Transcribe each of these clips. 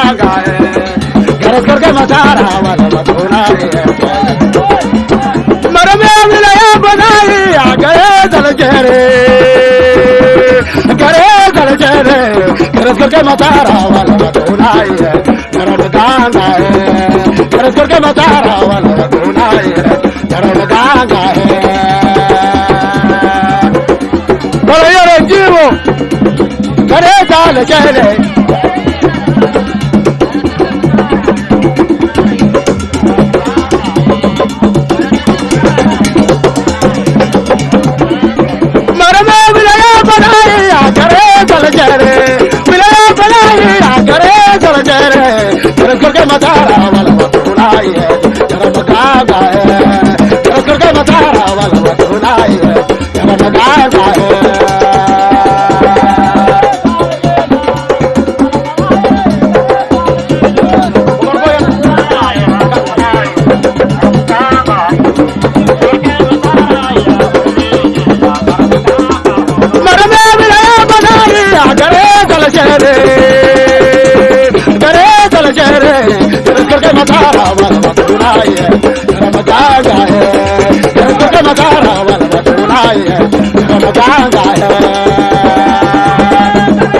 गागा है गरज करके मचारा वाला मधुरा है मर में मिलाया बनाई आ गए जल चेहरे करे जल चेहरे गरज करके मचारा वाला मधुरा है गरम गागा है गरज करके मचारा वाला मधुरा है गरम गागा है बोलो यार जीवो करे जल चेहरे करके मचारा वाला मधुराई है गरम गागा है करके मचारा वाला मधुराई है गरम गागा है मर में मिलाया बनाई करे जल चेहरे चेहरे करके मचारा वाला मधुराई है गरम गागा है करके मचारा वाला मधुराई है गरम गागा है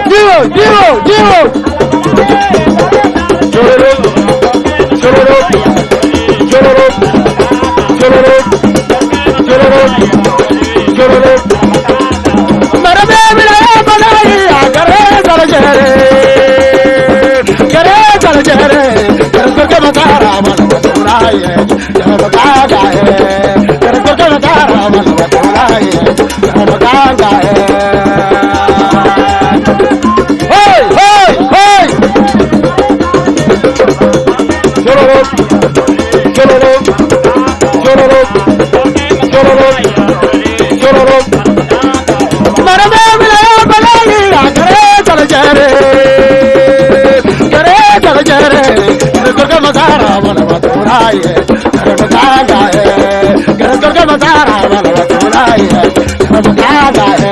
जीवो जीवो जीवो चलो चलो चलो चलो चलो चलो मर में मिलाया बनाई करे जल चेहरे चेहरे करके मचारा वाला मधुराई है गरम गागा है करके मचारा वाला मधुराई है गरम गागा है होय होय होय चलो चलो चलो चलो चलो मर में मिलाया बनाई करे चल चेहरे चेहरे करके मचारा वाला मधुराई है गरम गागा है करके मचारा वाला मधुराई है गरम गागा है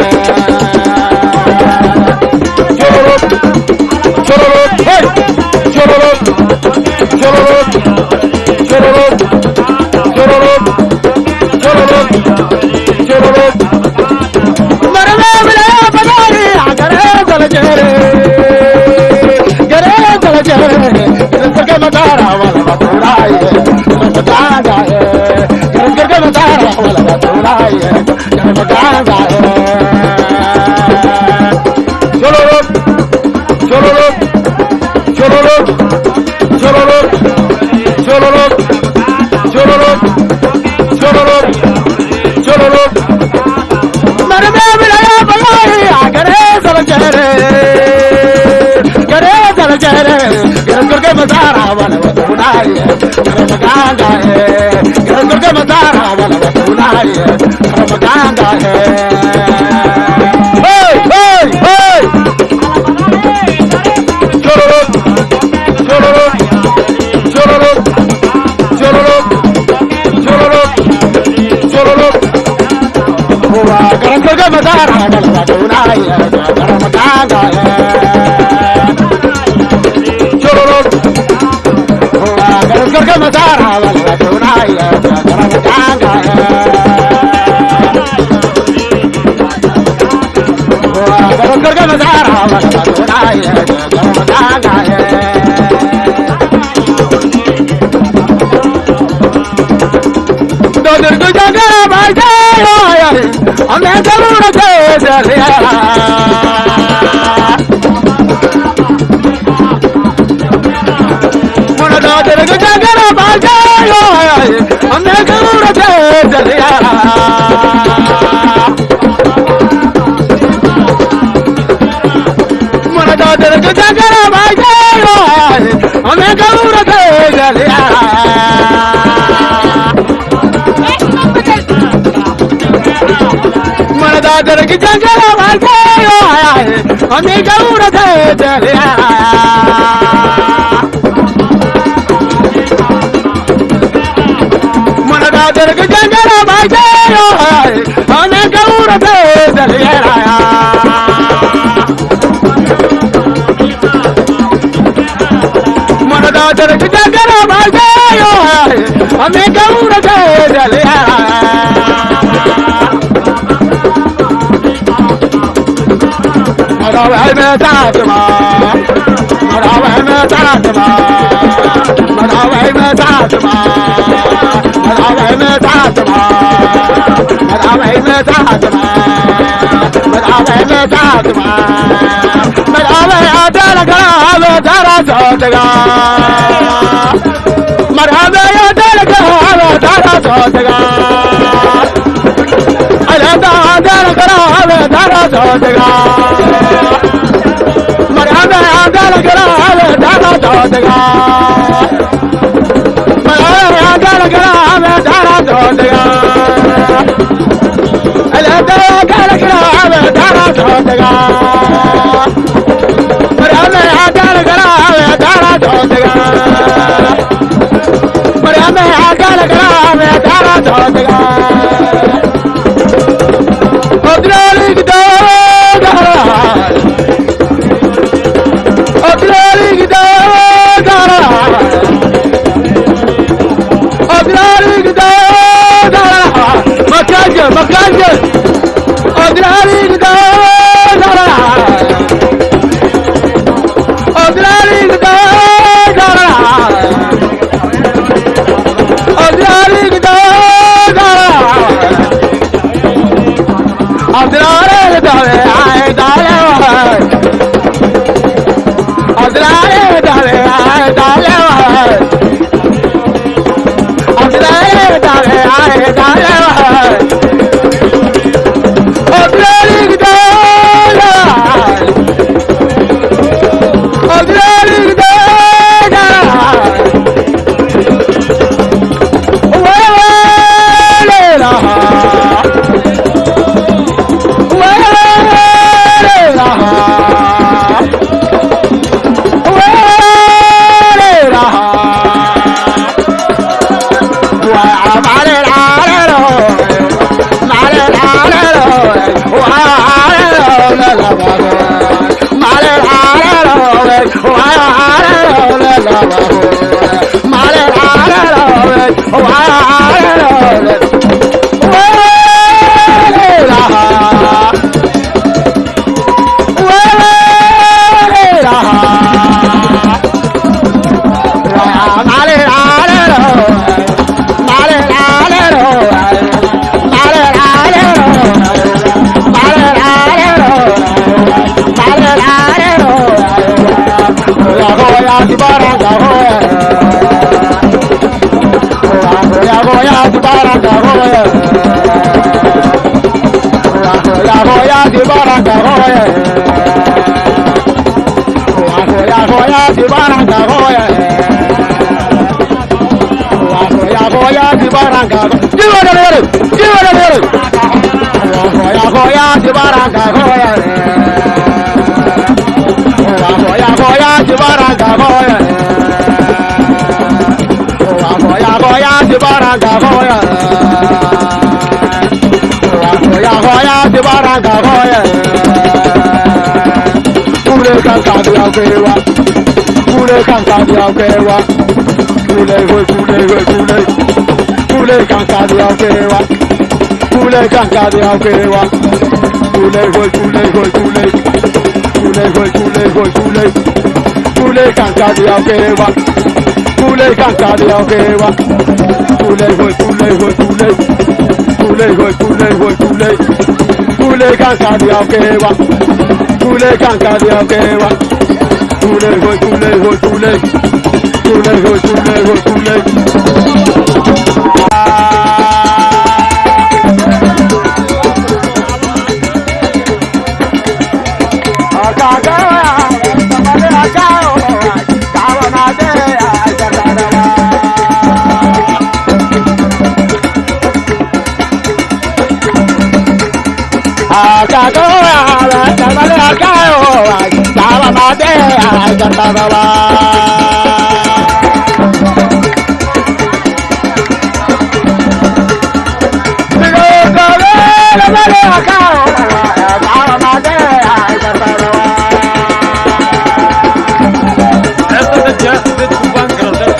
चलो चलो चलो चलो चलो चलो चलो मर में मिलाया बनाई करे जल चेहरे करके मचारा वाला मधुराई है गरम गागा है करके मचारा वाला मधुराई है गरम गागा है चलो चलो चलो चलो चलो चलो चलो चलो मर में मिलाया बनाई करे जल चेहरे करे जल चेहरे करके मचारा वाला मधुराई है गरम गागा है करके मचारा वाला मधुराई है गरम गागा है होय होय होय चलो चलो चलो चलो चलो चलो हुआ गरम करके मचारा वाला मधुराई है गरम गागा है करके मचारा वाला मधुराई है गरम गागा है गरम करके मचारा वाला मधुराई है गरम गागा है दो दिन की जगह बैठे हमें जरूरत है जलिया हमें जरूरत है जलिया मन दादर के जगह भाई हमें जरूरत है जलिया मन दादर की जगह भाई हमें जरूरत है जलिया दादर के जंगल भाई हमें जरूरत है जलिया Mara Bajayo, Amiga Ura Delia. Marawa Metatma, Marawa Metatma, Marawa Metatma, Marawa Metatma, Marawa Metatma, Marawa Metatma, Marawa Adala Dara Sotega, Marawa Adala Dara Sotega, Alada Dara Dara Sotega. Marhaba Dara Dara Sotega, Marhaba Dara Dara Sotega, Alada Dara Dara Sotega, Marhaba Dara Dara Sotega, Marhaba Dara Dara Sotega. Odrelig Dara, Odrelig Dara, Odrelig Dara, Makanja, Makanja, Odrelig Dara, Odrelig Dara, Odrelig Dara. Adrare dale ay dale Adrare dale ay dale Adrare dale ay dale Adrare dale Adrare dale Wala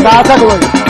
62